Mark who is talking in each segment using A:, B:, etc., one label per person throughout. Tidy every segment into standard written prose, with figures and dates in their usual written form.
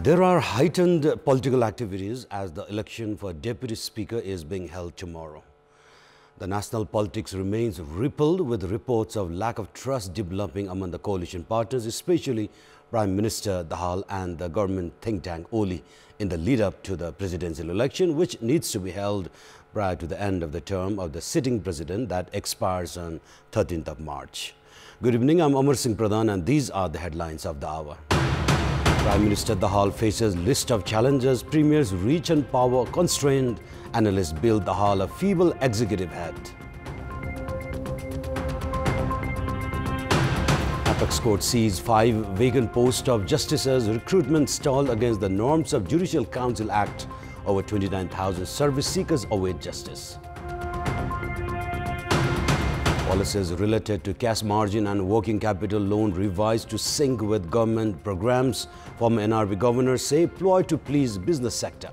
A: There are heightened political activities as the election for Deputy Speaker is being held tomorrow. The national politics remains rippled with reports of lack of trust developing among the coalition partners, especially Prime Minister Dahal and the government think tank Oli in the lead-up to the presidential election, which needs to be held prior to the end of the term of the sitting president that expires on 13th of March. Good evening, I'm Amar Singh Pradhan and these are the headlines of the hour. Prime Minister Dahal faces list of challenges, Premier's reach and power constrained, analysts build Dahal a feeble executive head. Apex Court sees 5 vacant posts of justices, recruitment stalled against the norms of Judicial Council Act. Over 29,000 service seekers await justice. Policies related to cash margin and working capital loan revised to sync with government programs. Former NRB governors say ploy to please business sector.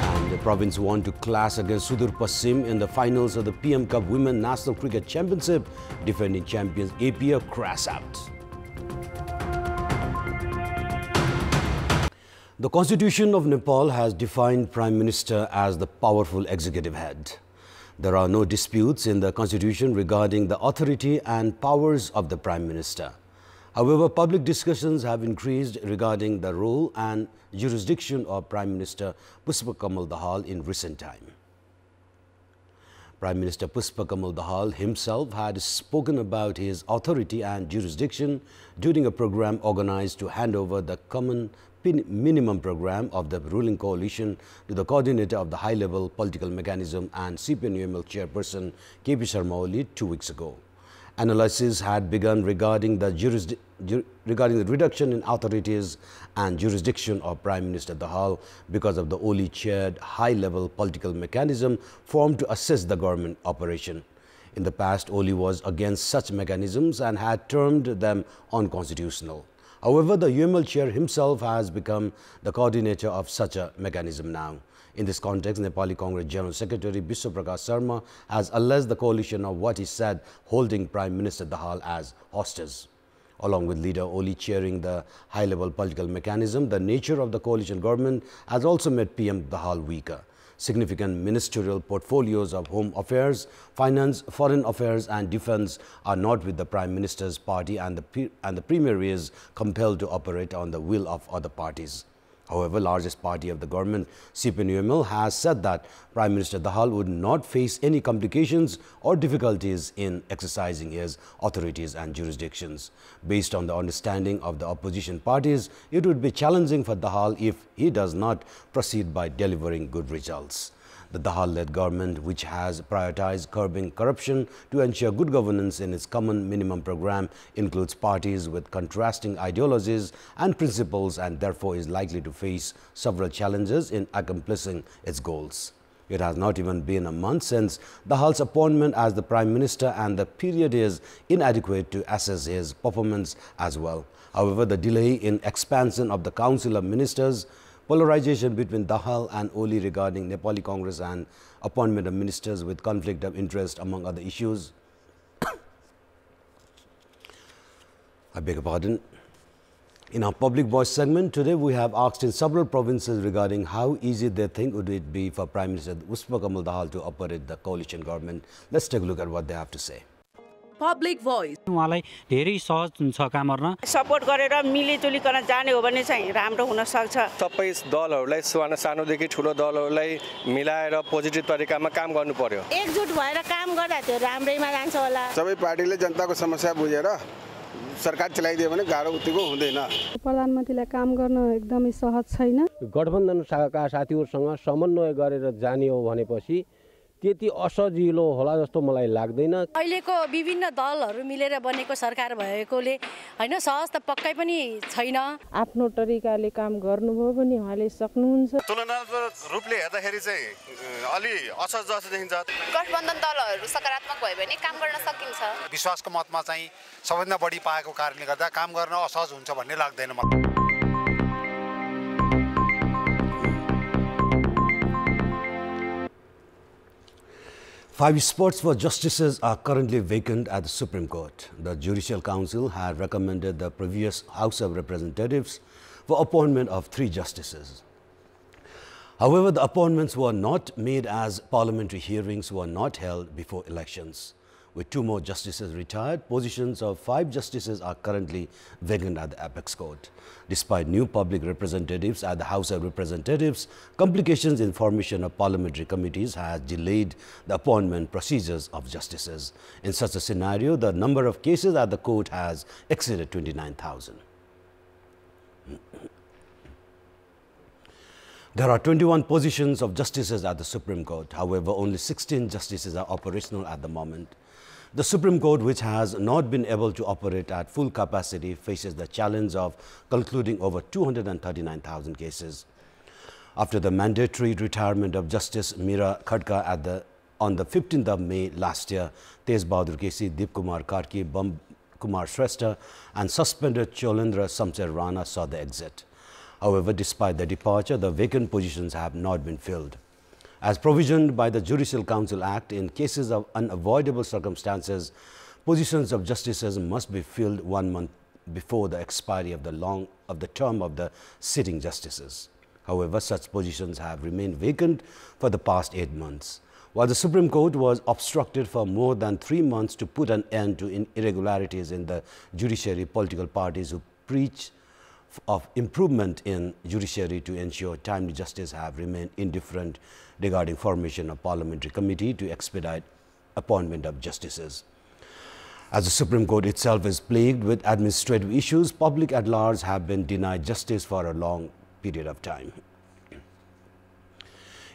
A: And the province won to clash against Sudur Pasim in the finals of the PM Cup Women National Cricket Championship. Defending champions APA crash out. The Constitution of Nepal has defined Prime Minister as the powerful executive head. There are no disputes in the Constitution regarding the authority and powers of the Prime Minister. However, public discussions have increased regarding the role and jurisdiction of Prime Minister Pushpa Kamal Dahal in recent time. Prime Minister Pushpa Kamal Dahal himself had spoken about his authority and jurisdiction during a program organized to hand over the common minimum program of the ruling coalition to the coordinator of the high-level political mechanism and CPNUML chairperson KP Sharma Oli 2 weeks ago. Analysis had begun regarding the reduction in authorities and jurisdiction of Prime Minister Dahal because of the Oli-chaired high-level political mechanism formed to assess the government operation. In the past, Oli was against such mechanisms and had termed them unconstitutional. However, the UML chair himself has become the coordinator of such a mechanism now. In this context, Nepali Congress General Secretary Biswa Prakash Sharma has alleged the coalition of what he said holding Prime Minister Dahal as hostage. Along with leader Oli chairing the high-level political mechanism, the nature of the coalition government has also made PM Dahal weaker. Significant ministerial portfolios of Home Affairs, Finance, Foreign Affairs and Defence are not with the Prime Minister's party and the Premier is compelled to operate on the will of other parties. However, largest party of the government, CPNUML, has said that Prime Minister Dahal would not face any complications or difficulties in exercising his authorities and jurisdictions. Based on the understanding of the opposition parties, it would be challenging for Dahal if he does not proceed by delivering good results. The Dahal-led government, which has prioritized curbing corruption to ensure good governance in its common minimum program, includes parties with contrasting ideologies and principles and therefore is likely to face several challenges in accomplishing its goals. It has not even been a month since Dahal's appointment as the Prime Minister and the period is inadequate to assess his performance as well. However, the delay in expansion of the Council of Ministers, polarization between Dahal and Oli regarding Nepali Congress and appointment of ministers with conflict of interest among other issues. I beg your pardon. In our public voice segment today, we have asked in several provinces regarding how easy they think would it be for Prime Minister Pushpa Kamal Dahal to operate the coalition government. Let's take a look at what they have to say.
B: Public voice.
C: उहाँलाई धेरै सहज हुन्छ काम गर्न
D: support गरेर मिलिजुलिकन जाने हो भने चाहिँ राम्रो हुन सक्छ
E: सबै दलहरुलाई सानोदेखि ठुलो दलहरुलाई मिलाएर पोजिटिभ तरिकामा काम गर्नु पर्यो
D: एकजुट भएर काम गर्दा त्यो राम्रैमा जान्छ होला
F: सबै पार्टीले जनताको समस्या बुझेर सरकार चलाइदियो भने गाह्रो उत्तिको हुँदैन
G: प्रधानमन्त्रीलाई काम गर्न एकदमै सहज छैन
H: गठबन्धनका साथीहरुसँग समन्वय गरेर जाने हो भनेपछि त्यति असजिलो होला जस्तो मलाई लाग्दैन
I: अहिलेको विभिन्न दलहरु मिलेर बनेको सरकार भएकोले हैन सहज त पक्कै पनि छैन
G: आफ्नो तरिकाले काम गर्नुभयो भने उहाँले सक्नुहुन्छ
J: तुलनात्मक रूपले हेर्दाखेरि चाहिँ अलि असहज जस्तो देखिन्छ
K: गठबन्धन दलहरु सकारात्मक भयो भने काम गर्न सकिन्छ
J: विश्वासको मतमा चाहिँ सबैभन्दा बढी पाएको कारणले गर्दा काम गर्न असहज हुन्छ भन्ने लाग्दैन मलाई
A: 5 spots for justices are currently vacant at the Supreme Court. The Judicial Council had recommended the previous House of Representatives for appointment of 3 justices. However, the appointments were not made as parliamentary hearings were not held before elections. With 2 more justices retired, positions of 5 justices are currently vacant at the Apex Court. Despite new public representatives at the House of Representatives, complications in formation of parliamentary committees has delayed the appointment procedures of justices. In such a scenario, the number of cases at the court has exceeded 29,000. There are 21 positions of justices at the Supreme Court. However, only 16 justices are operational at the moment. The Supreme Court, which has not been able to operate at full capacity, faces the challenge of concluding over 239,000 cases. After the mandatory retirement of Justice Meera Khadka on the 15th of May last year, Tej Bahadur Kesi, Deep Kumar Karki, Bam Kumar Shrestha and suspended Cholendra Samser Rana saw the exit. However, despite the departure, the vacant positions have not been filled. As provisioned by the Judicial Council Act, in cases of unavoidable circumstances, positions of justices must be filled 1 month before the expiry of the term of the sitting justices. However, such positions have remained vacant for the past 8 months. While the Supreme Court was obstructed for more than 3 months to put an end to irregularities in the judiciary, political parties who preach of improvement in judiciary to ensure timely justice have remained indifferent regarding formation of parliamentary committee to expedite appointment of justices. As the Supreme Court itself is plagued with administrative issues, public at large have been denied justice for a long period of time.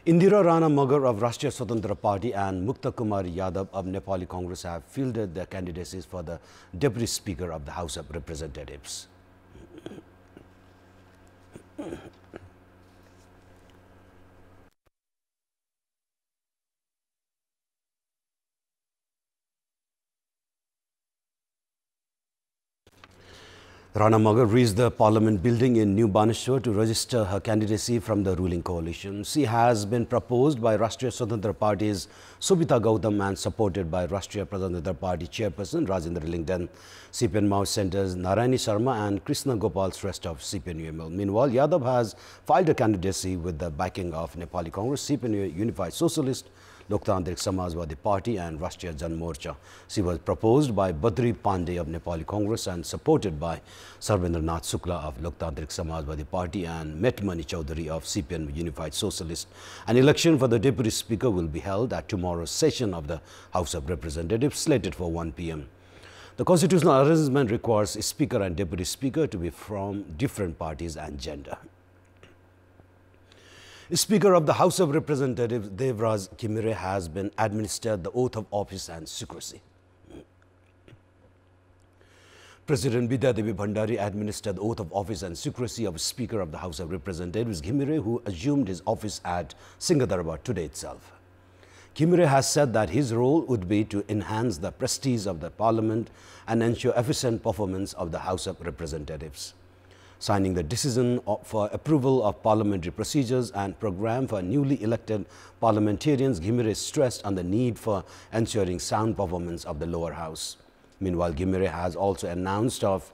A: Indira Rana Magar of Rashtriya Swatantra Party and Mukta Kumar Yadav of Nepali Congress have fielded their candidacies for the Deputy Speaker of the House of Representatives. Rana Magar reached the Parliament building in New Baneshwar to register her candidacy from the ruling coalition. She has been proposed by Rashtriya Swatantra Party's Subita Gautam and supported by Rashtriya Prajantantra Party Chairperson Rajendra Lingden, CPN Maoist Centre's Narayani Sharma and Krishna Gopal Shrestha of CPN-UML. Meanwhile, Yadav has filed a candidacy with the backing of Nepali Congress, CPN Unified Socialist, Loktantrik Samajwadi Party and Rashtriya Jan Morcha. She was proposed by Badri Pandey of Nepali Congress and supported by Sarvendranath Shukla of Loktantrik Samajwadi Party and Metmani Chaudhary of CPN Unified Socialist. An election for the Deputy Speaker will be held at tomorrow's session of the House of Representatives, slated for 1 p.m. The constitutional arrangement requires a Speaker and Deputy Speaker to be from different parties and gender. Speaker of the House of Representatives Devraj Kimire has been administered the oath of office and secrecy. President Bidyadevi Bhandari administered the oath of office and secrecy of Speaker of the House of Representatives Kimire, who assumed his office at Singhadarbar today itself. Kimire has said that his role would be to enhance the prestige of the Parliament and ensure efficient performance of the House of Representatives. Signing the decision for approval of parliamentary procedures and program for newly elected parliamentarians, Ghimire stressed on the need for ensuring sound performance of the lower house. Meanwhile, Ghimire has also announced of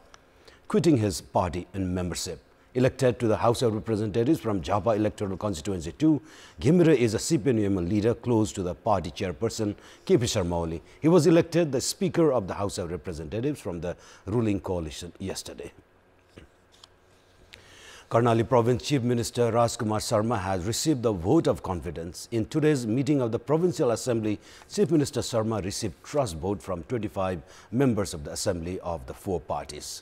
A: quitting his party in membership. Elected to the House of Representatives from Jhapa Electoral Constituency 2, Ghimire is a CPN-UML leader close to the party chairperson KP Sharma Oli. He was elected the Speaker of the House of Representatives from the ruling coalition yesterday. Karnali Province Chief Minister Rajkumar Sharma has received the vote of confidence. In today's meeting of the Provincial Assembly, Chief Minister Sharma received trust vote from 25 members of the Assembly of the 4 parties.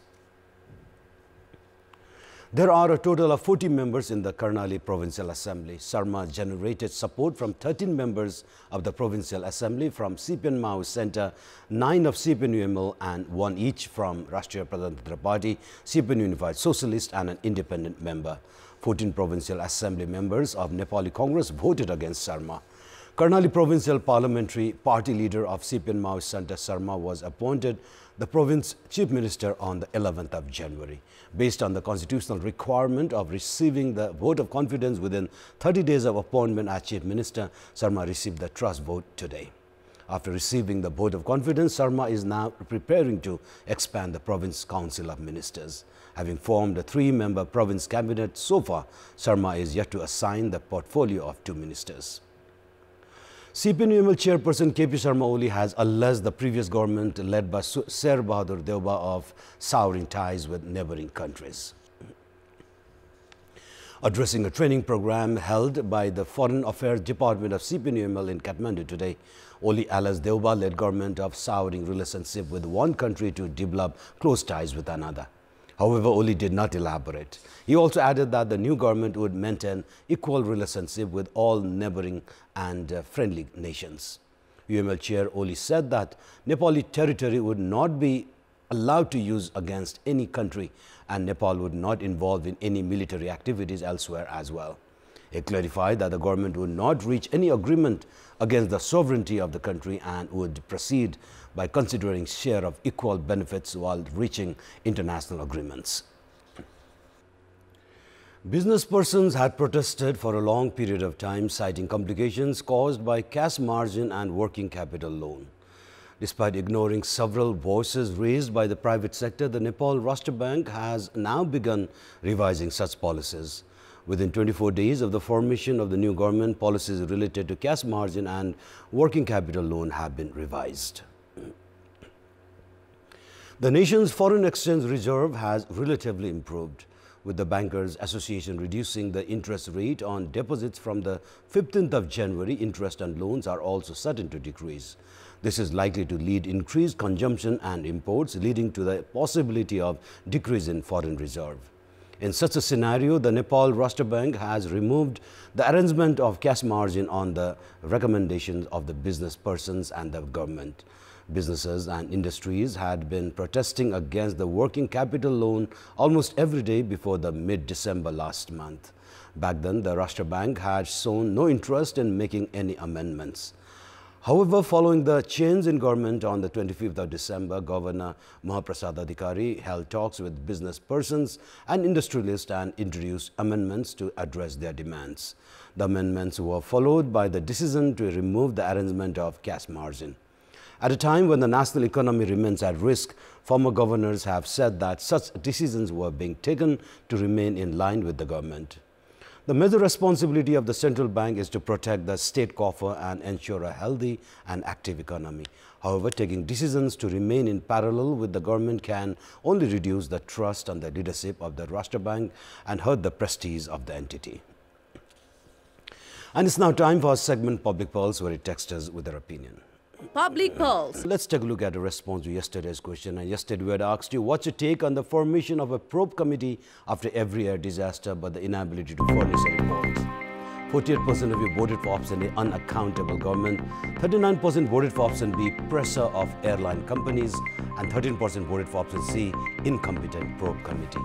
A: There are a total of 40 members in the Karnali Provincial Assembly. Sharma generated support from 13 members of the Provincial Assembly from CPN Maoist Centre, 9 of CPN-UML and 1 each from Rashtriya Prajantantra Party, CPN Unified Socialist and an independent member. 14 Provincial Assembly members of Nepali Congress voted against Sharma. Karnali Provincial Parliamentary Party leader of CPN Maoist Centre, Sharma, was appointed the province Chief Minister on the 11th of January. Based on the constitutional requirement of receiving the vote of confidence within 30 days of appointment as Chief Minister, Sharma received the trust vote today. After receiving the vote of confidence, Sharma is now preparing to expand the Province Council of Ministers. Having formed a 3-member province cabinet so far, Sharma is yet to assign the portfolio of 2 ministers. CPNUML chairperson KP Sharma Oli has alleged the previous government led by Sher Bahadur Deuba of souring ties with neighboring countries. Addressing a training program held by the Foreign Affairs Department of CPNUML in Kathmandu today, Oli alleged Deuba-led government of souring relationship with one country to develop close ties with another. However, Oli did not elaborate. He also added that the new government would maintain equal relationship with all neighboring and friendly nations. UML chair Oli said that Nepali territory would not be allowed to use against any country and Nepal would not involve in any military activities elsewhere as well. He clarified that the government would not reach any agreement against the sovereignty of the country and would proceed by considering share of equal benefits while reaching international agreements. Business persons had protested for a long period of time, citing complications caused by cash margin and working capital loan. Despite ignoring several voices raised by the private sector, the Nepal Rashtra Bank has now begun revising such policies. Within 24 days of the formation of the new government, policies related to cash margin and working capital loan have been revised. The nation's foreign exchange reserve has relatively improved, with the Bankers Association reducing the interest rate on deposits from the 15th of January. Interest on loans are also certain to decrease. This is likely to lead increased consumption and imports, leading to the possibility of decrease in foreign reserve. In such a scenario, the Nepal Rashtra Bank has removed the arrangement of cash margin on the recommendations of the business persons and the government. Businesses and industries had been protesting against the working capital loan almost every day before the mid-December last month. Back then, the Rashtra Bank had shown no interest in making any amendments. However, following the change in government on the 25th of December, Governor Mahaprasad Adhikari held talks with business persons and industrialists and introduced amendments to address their demands. The amendments were followed by the decision to remove the arrangement of cash margin. At a time when the national economy remains at risk, former governors have said that such decisions were being taken to remain in line with the government. The major responsibility of the central bank is to protect the state coffer and ensure a healthy and active economy. However, taking decisions to remain in parallel with the government can only reduce the trust on the leadership of the Rashtra Bank and hurt the prestige of the entity. And it's now time for our segment Public Pulse, where it texts us with their opinion.
B: Public Pulse.
A: Let's take a look at a response to yesterday's question. And yesterday we had asked you, what's your take on the formation of a probe committee after every air disaster but the inability to furnish a report? 48% of you voted for option A, unaccountable government. 39% voted for option B, pressure of airline companies. And 13% voted for option C, incompetent probe committee.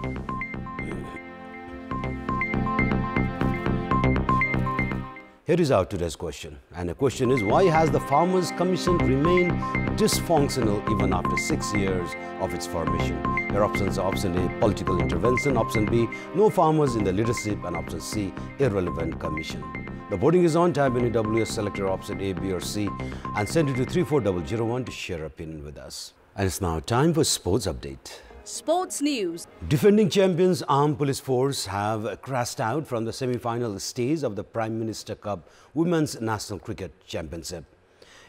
A: Here is our today's question, and the question is, why has the Farmers Commission remained dysfunctional even after 6 years of its formation? Your options are option A, political intervention, option B, no farmers in the leadership, and option C, irrelevant commission. The voting is on. Type in AWS, select your option A, B or C and send it to 34001 to share your opinion with us. And it's now time for sports update.
B: Sports news.
A: Defending champions Armed Police Force have crashed out from the semi-final stage of the Prime Minister Cup Women's National Cricket Championship.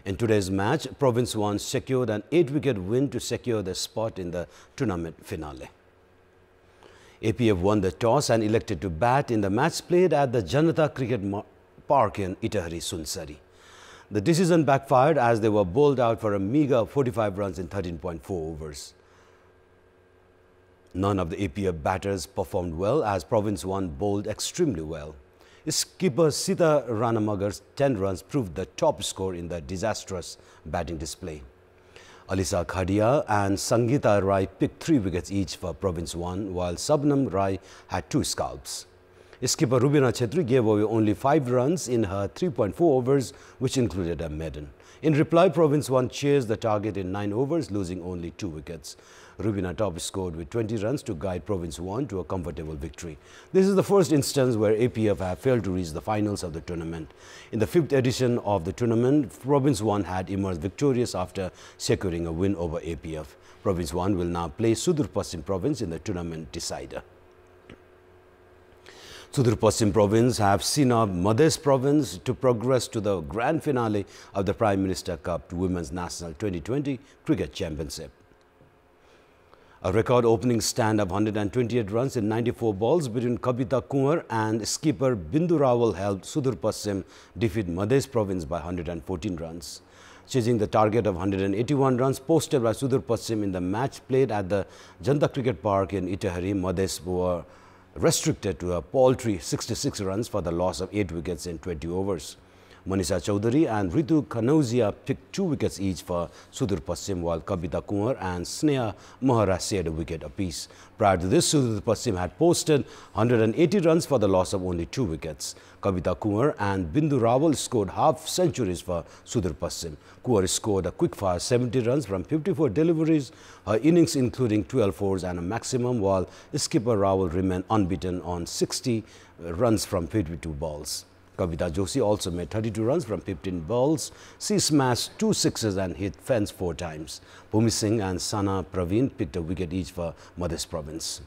A: In today's match, Province 1 secured an 8-wicket win to secure their spot in the tournament finale. APF won the toss and elected to bat in the match played at the Janata Cricket Park in Itahari, Sunsari. The decision backfired as they were bowled out for a meager 45 runs in 13.4 overs. None of the APF batters performed well as Province 1 bowled extremely well. Skipper Sita Ranamagar's 10 runs proved the top score in the disastrous batting display. Alisa Khadia and Sangeeta Rai picked 3 wickets each for Province 1, while Sabnam Rai had 2 scalps. Skipper Rubina Chetri gave away only 5 runs in her 3.4 overs, which included a maiden. In reply, Province 1 chased the target in 9 overs, losing only 2 wickets. Rubina top scored with 20 runs to guide Province 1 to a comfortable victory. This is the first instance where APF have failed to reach the finals of the tournament. In the 5th edition of the tournament, Province 1 had emerged victorious after securing a win over APF. Province 1 will now play Sudur Paschim Province in the tournament decider. Sudur Paschim Province have seen up Madhya Province to progress to the grand finale of the Prime Minister Cup Women's National 2020 Cricket Championship. A record opening stand of 128 runs in 94 balls between Kavita Kunwar and skipper Bindu Rawal helped Sudur Paschim defeat Madhya Province by 114 runs. Chasing the target of 181 runs posted by Sudur Paschim in the match played at the Janta Cricket Park in Itahari, Madhya were restricted to a paltry 66 runs for the loss of 8 wickets in 20 overs. Manisha Chowdhury and Ritu Kanauzia picked 2 wickets each for Sudur Paschim, while Kavita Kunwar and Sneha Mahara shared a wicket apiece. Prior to this, Sudur Paschim had posted 180 runs for the loss of only 2 wickets. Kavita Kunwar and Bindu Rawal scored half centuries for Sudur Paschim. Kunwar scored a quick-fire 70 runs from 54 deliveries, her innings including 12 fours and a maximum, while skipper Rawal remained unbeaten on 60 runs from 52 balls. Kavita Joshi also made 32 runs from 15 balls. She smashed 2 sixes and hit fence 4 times. Bhumi Singh and Sana Praveen picked a wicket each for Madhya Province.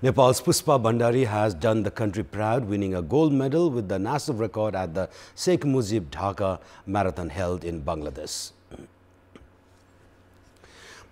A: Nepal's Puspa Bhandari has done the country proud, winning a gold medal with the national record at the Sheikh Mujib Dhaka Marathon held in Bangladesh.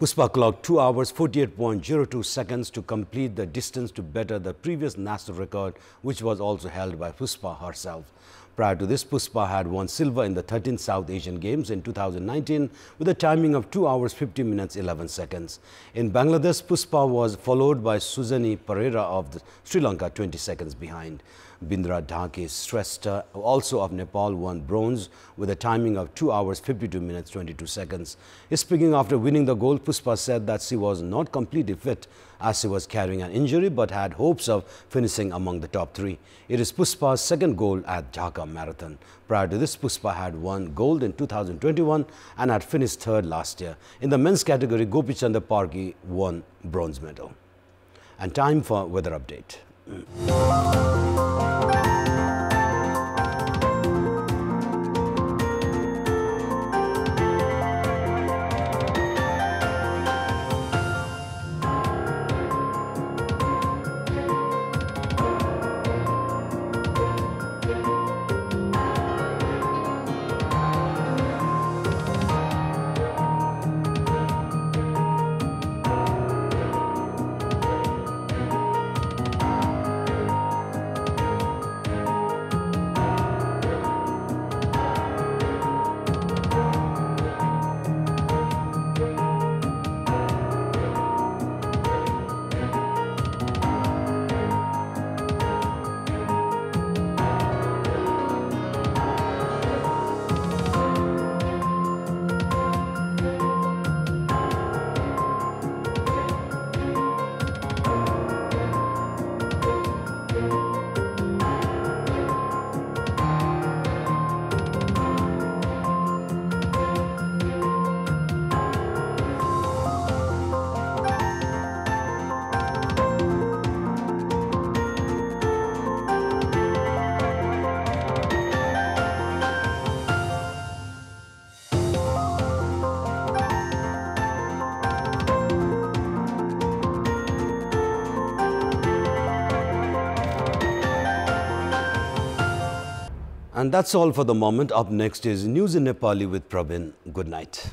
A: Puspa clocked 2 hours 48.02 seconds to complete the distance to better the previous national record, which was also held by Puspa herself. Prior to this, Puspa had won silver in the 13th South Asian Games in 2019 with a timing of 2 hours 50 minutes 11 seconds. In Bangladesh, Puspa was followed by Sujani Pereira of Sri Lanka 20 seconds behind. Bindra Dhake Shrestha, also of Nepal, won bronze with a timing of 2 hours 52 minutes 22 seconds. Speaking after winning the gold, Puspa said that she was not completely fit as she was carrying an injury but had hopes of finishing among the top 3. It is Puspa's second gold at Dhaka Marathon. Prior to this, Puspa had won gold in 2021 and had finished 3rd last year. In the men's category, Gopi Chandra Parki won bronze medal. And time for weather update. And that's all for the moment. Up next is News in Nepali with Prabin. Good night.